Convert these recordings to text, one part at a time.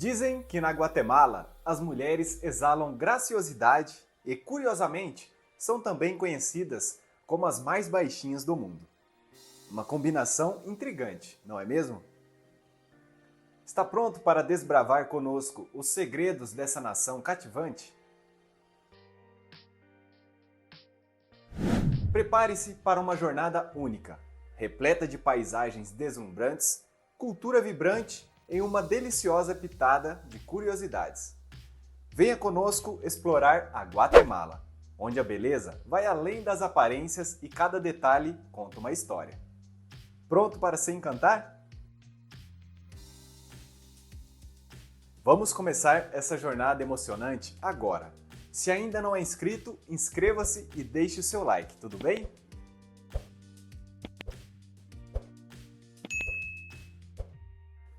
Dizem que na Guatemala as mulheres exalam graciosidade e, curiosamente, são também conhecidas como as mais baixinhas do mundo. Uma combinação intrigante, não é mesmo? Está pronto para desbravar conosco os segredos dessa nação cativante? Prepare-se para uma jornada única, repleta de paisagens deslumbrantes, cultura vibrante e uma deliciosa pitada de curiosidades. Venha conosco explorar a Guatemala, onde a beleza vai além das aparências e cada detalhe conta uma história. Pronto para se encantar? Vamos começar essa jornada emocionante agora. Se ainda não é inscrito, inscreva-se e deixe o seu like, tudo bem?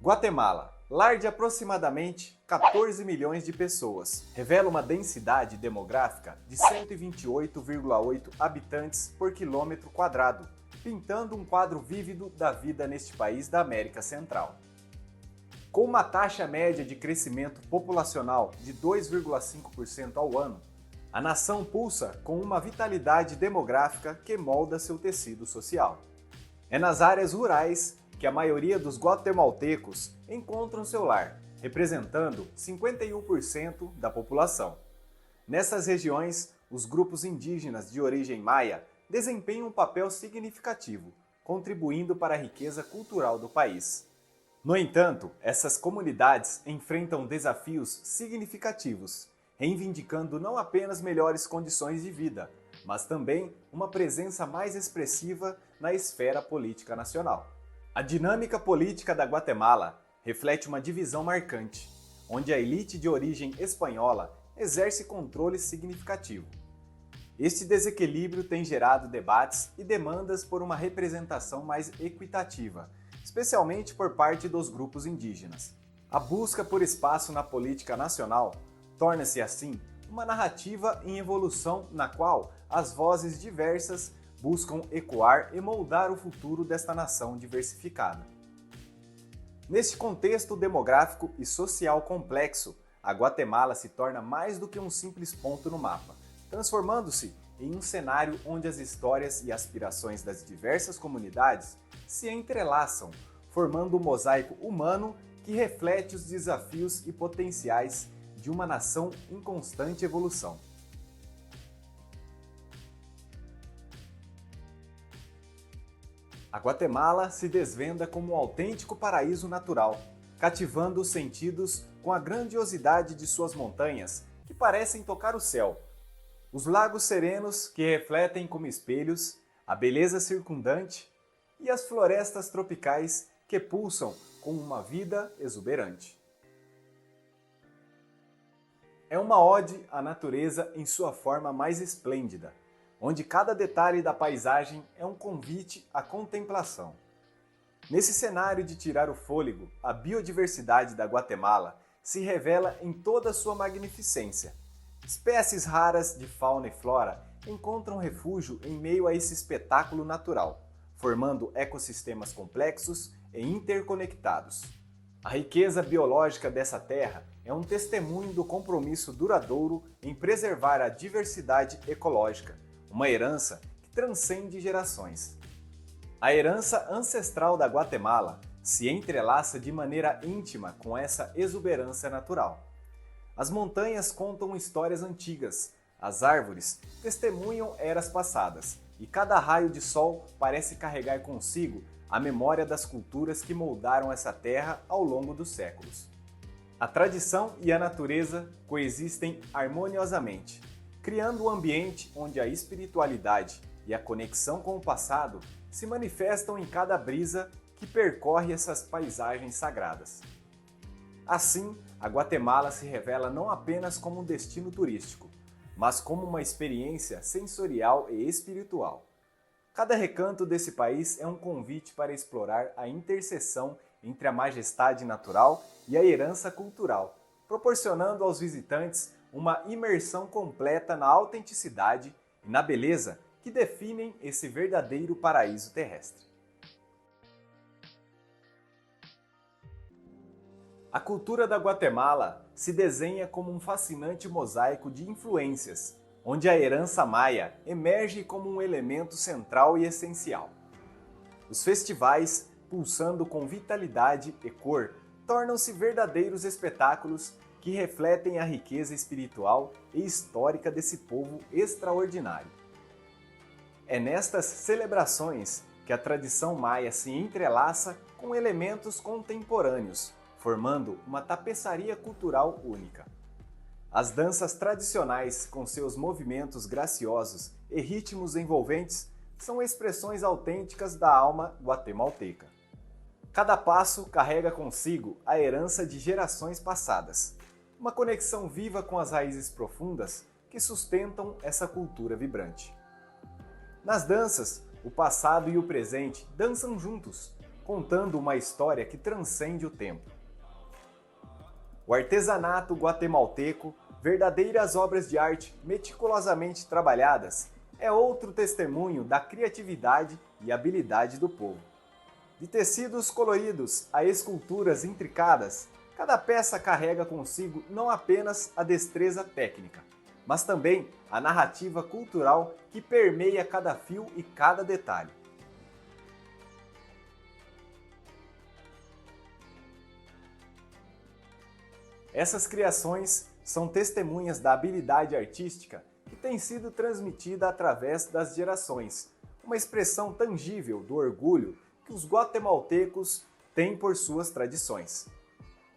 Guatemala, lar de aproximadamente 14 milhões de pessoas, revela uma densidade demográfica de 128,8 habitantes por quilômetro quadrado, pintando um quadro vívido da vida neste país da América Central. Com uma taxa média de crescimento populacional de 2,5% ao ano, a nação pulsa com uma vitalidade demográfica que molda seu tecido social. É nas áreas rurais que a maioria dos guatemaltecos encontram seu lar, representando 51% da população. Nessas regiões, os grupos indígenas de origem maia desempenham um papel significativo, contribuindo para a riqueza cultural do país. No entanto, essas comunidades enfrentam desafios significativos, reivindicando não apenas melhores condições de vida, mas também uma presença mais expressiva na esfera política nacional. A dinâmica política da Guatemala reflete uma divisão marcante, onde a elite de origem espanhola exerce controle significativo. Este desequilíbrio tem gerado debates e demandas por uma representação mais equitativa, especialmente por parte dos grupos indígenas. A busca por espaço na política nacional torna-se, assim, uma narrativa em evolução na qual as vozes diversas buscam ecoar e moldar o futuro desta nação diversificada. Neste contexto demográfico e social complexo, a Guatemala se torna mais do que um simples ponto no mapa, transformando-se em um cenário onde as histórias e aspirações das diversas comunidades se entrelaçam, formando um mosaico humano que reflete os desafios e potenciais de uma nação em constante evolução. A Guatemala se desvenda como um autêntico paraíso natural, cativando os sentidos com a grandiosidade de suas montanhas, que parecem tocar o céu. Os lagos serenos que refletem como espelhos a beleza circundante e as florestas tropicais que pulsam com uma vida exuberante. É uma ode à natureza em sua forma mais esplêndida, onde cada detalhe da paisagem é um convite à contemplação. Nesse cenário de tirar o fôlego, a biodiversidade da Guatemala se revela em toda a sua magnificência. Espécies raras de fauna e flora encontram refúgio em meio a esse espetáculo natural, formando ecossistemas complexos e interconectados. A riqueza biológica dessa terra é um testemunho do compromisso duradouro em preservar a diversidade ecológica, uma herança que transcende gerações. A herança ancestral da Guatemala se entrelaça de maneira íntima com essa exuberância natural. As montanhas contam histórias antigas, as árvores testemunham eras passadas, e cada raio de sol parece carregar consigo a memória das culturas que moldaram essa terra ao longo dos séculos. A tradição e a natureza coexistem harmoniosamente, criando um ambiente onde a espiritualidade e a conexão com o passado se manifestam em cada brisa que percorre essas paisagens sagradas. Assim, a Guatemala se revela não apenas como um destino turístico, mas como uma experiência sensorial e espiritual. Cada recanto desse país é um convite para explorar a interseção entre a majestade natural e a herança cultural, proporcionando aos visitantes uma imersão completa na autenticidade e na beleza que definem esse verdadeiro paraíso terrestre. A cultura da Guatemala se desenha como um fascinante mosaico de influências, onde a herança maia emerge como um elemento central e essencial. Os festivais, pulsando com vitalidade e cor, tornam-se verdadeiros espetáculos que refletem a riqueza espiritual e histórica desse povo extraordinário. É nestas celebrações que a tradição maia se entrelaça com elementos contemporâneos, formando uma tapeçaria cultural única. As danças tradicionais, com seus movimentos graciosos e ritmos envolventes, são expressões autênticas da alma guatemalteca. Cada passo carrega consigo a herança de gerações passadas, uma conexão viva com as raízes profundas que sustentam essa cultura vibrante. Nas danças, o passado e o presente dançam juntos, contando uma história que transcende o tempo. O artesanato guatemalteco, verdadeiras obras de arte meticulosamente trabalhadas, é outro testemunho da criatividade e habilidade do povo. De tecidos coloridos a esculturas intricadas, cada peça carrega consigo não apenas a destreza técnica, mas também a narrativa cultural que permeia cada fio e cada detalhe. Essas criações são testemunhas da habilidade artística que tem sido transmitida através das gerações, uma expressão tangível do orgulho que os guatemaltecos têm por suas tradições.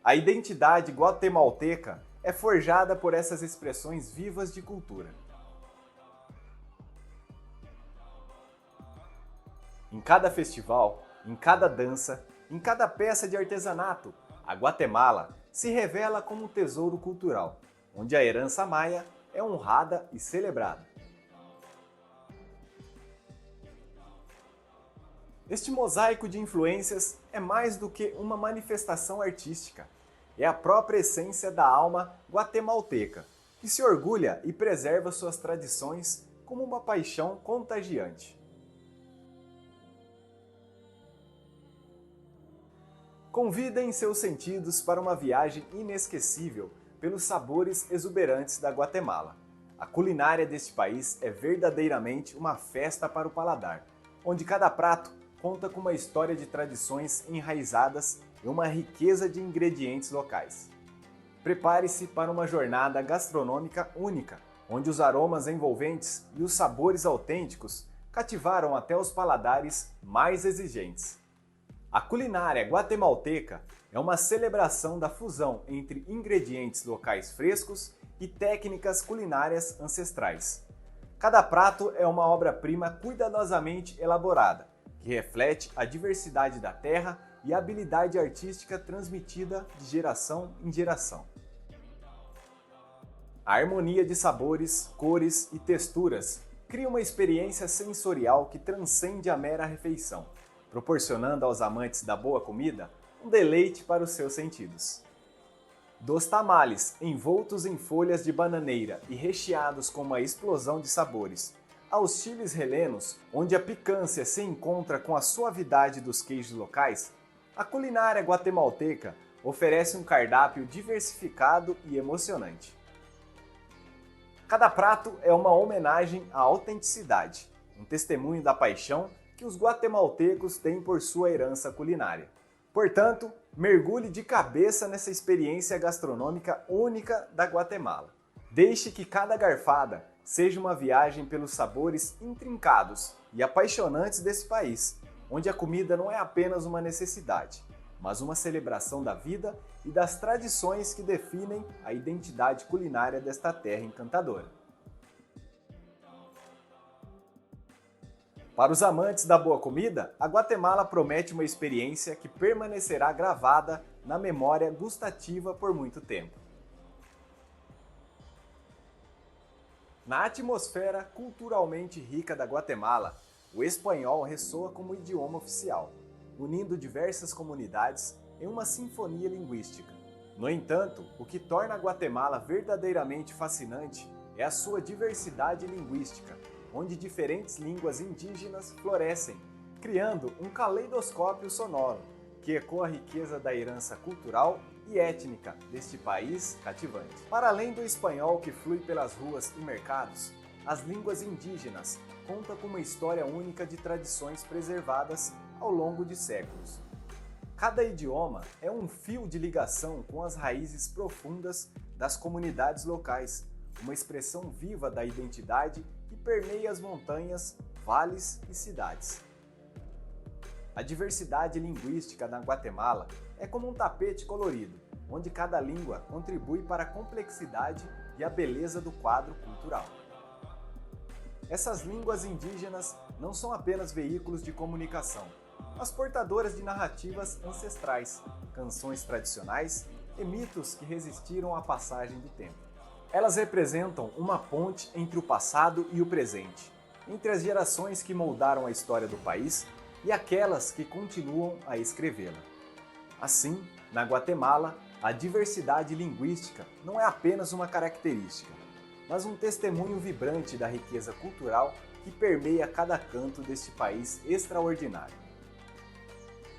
A identidade guatemalteca é forjada por essas expressões vivas de cultura. Em cada festival, em cada dança, em cada peça de artesanato, a Guatemala se revela como um tesouro cultural, onde a herança maia é honrada e celebrada. Este mosaico de influências é mais do que uma manifestação artística. É a própria essência da alma guatemalteca, que se orgulha e preserva suas tradições como uma paixão contagiante. Convidem seus sentidos para uma viagem inesquecível pelos sabores exuberantes da Guatemala. A culinária deste país é verdadeiramente uma festa para o paladar, onde cada prato conta com uma história de tradições enraizadas e uma riqueza de ingredientes locais. Prepare-se para uma jornada gastronômica única, onde os aromas envolventes e os sabores autênticos cativaram até os paladares mais exigentes. A culinária guatemalteca é uma celebração da fusão entre ingredientes locais frescos e técnicas culinárias ancestrais. Cada prato é uma obra-prima cuidadosamente elaborada, que reflete a diversidade da terra e a habilidade artística transmitida de geração em geração. A harmonia de sabores, cores e texturas cria uma experiência sensorial que transcende a mera refeição, proporcionando aos amantes da boa comida um deleite para os seus sentidos. Dos tamales, envoltos em folhas de bananeira e recheados com uma explosão de sabores, aos chiles helenos, onde a picância se encontra com a suavidade dos queijos locais, a culinária guatemalteca oferece um cardápio diversificado e emocionante. Cada prato é uma homenagem à autenticidade, um testemunho da paixão que os guatemaltecos têm por sua herança culinária. Portanto, mergulhe de cabeça nessa experiência gastronômica única da Guatemala. Deixe que cada garfada seja uma viagem pelos sabores intrincados e apaixonantes desse país, onde a comida não é apenas uma necessidade, mas uma celebração da vida e das tradições que definem a identidade culinária desta terra encantadora. Para os amantes da boa comida, a Guatemala promete uma experiência que permanecerá gravada na memória gustativa por muito tempo. Na atmosfera culturalmente rica da Guatemala, o espanhol ressoa como idioma oficial, unindo diversas comunidades em uma sinfonia linguística. No entanto, o que torna a Guatemala verdadeiramente fascinante é a sua diversidade linguística, onde diferentes línguas indígenas florescem, criando um caleidoscópio sonoro que ecoa a riqueza da herança cultural e étnica deste país cativante. Para além do espanhol que flui pelas ruas e mercados, as línguas indígenas contam com uma história única de tradições preservadas ao longo de séculos. Cada idioma é um fio de ligação com as raízes profundas das comunidades locais, uma expressão viva da identidade que permeia as montanhas, vales e cidades. A diversidade linguística na Guatemala é como um tapete colorido, onde cada língua contribui para a complexidade e a beleza do quadro cultural. Essas línguas indígenas não são apenas veículos de comunicação, mas portadoras de narrativas ancestrais, canções tradicionais e mitos que resistiram à passagem do tempo. Elas representam uma ponte entre o passado e o presente, entre as gerações que moldaram a história do país e aquelas que continuam a escrevê-la. Assim, na Guatemala, a diversidade linguística não é apenas uma característica, mas um testemunho vibrante da riqueza cultural que permeia cada canto deste país extraordinário.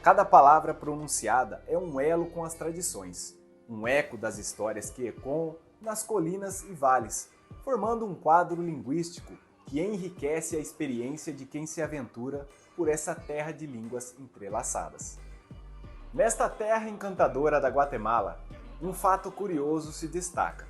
Cada palavra pronunciada é um elo com as tradições, um eco das histórias que ecoam nas colinas e vales, formando um quadro linguístico que enriquece a experiência de quem se aventura por essa terra de línguas entrelaçadas. Nesta terra encantadora da Guatemala, um fato curioso se destaca.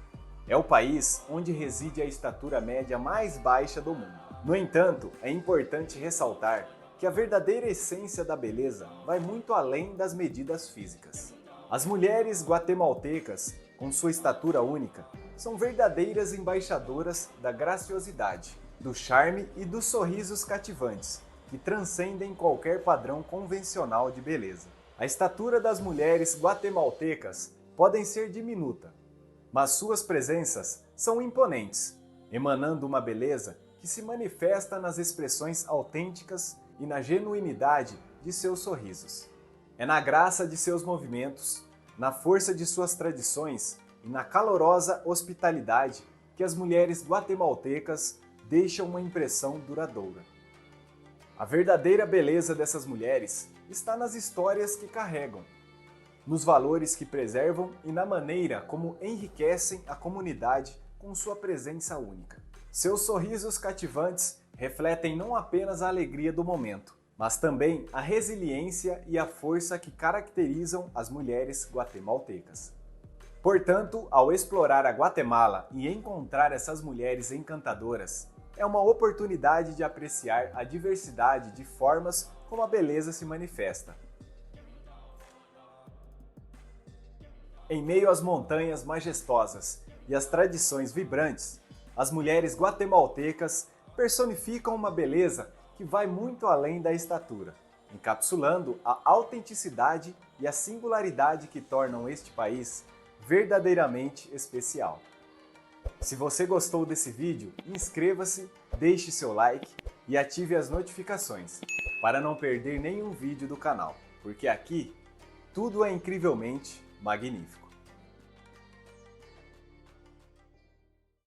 É o país onde reside a estatura média mais baixa do mundo. No entanto, é importante ressaltar que a verdadeira essência da beleza vai muito além das medidas físicas. As mulheres guatemaltecas, com sua estatura única, são verdadeiras embaixadoras da graciosidade, do charme e dos sorrisos cativantes, que transcendem qualquer padrão convencional de beleza. A estatura das mulheres guatemaltecas podem ser diminuta, mas suas presenças são imponentes, emanando uma beleza que se manifesta nas expressões autênticas e na genuinidade de seus sorrisos. É na graça de seus movimentos, na força de suas tradições e na calorosa hospitalidade que as mulheres guatemaltecas deixam uma impressão duradoura. A verdadeira beleza dessas mulheres está nas histórias que carregam, nos valores que preservam e na maneira como enriquecem a comunidade com sua presença única. Seus sorrisos cativantes refletem não apenas a alegria do momento, mas também a resiliência e a força que caracterizam as mulheres guatemaltecas. Portanto, ao explorar a Guatemala e encontrar essas mulheres encantadoras, é uma oportunidade de apreciar a diversidade de formas como a beleza se manifesta. Em meio às montanhas majestosas e às tradições vibrantes, as mulheres guatemaltecas personificam uma beleza que vai muito além da estatura, encapsulando a autenticidade e a singularidade que tornam este país verdadeiramente especial. Se você gostou desse vídeo, inscreva-se, deixe seu like e ative as notificações para não perder nenhum vídeo do canal, porque aqui tudo é incrivelmente magnífico.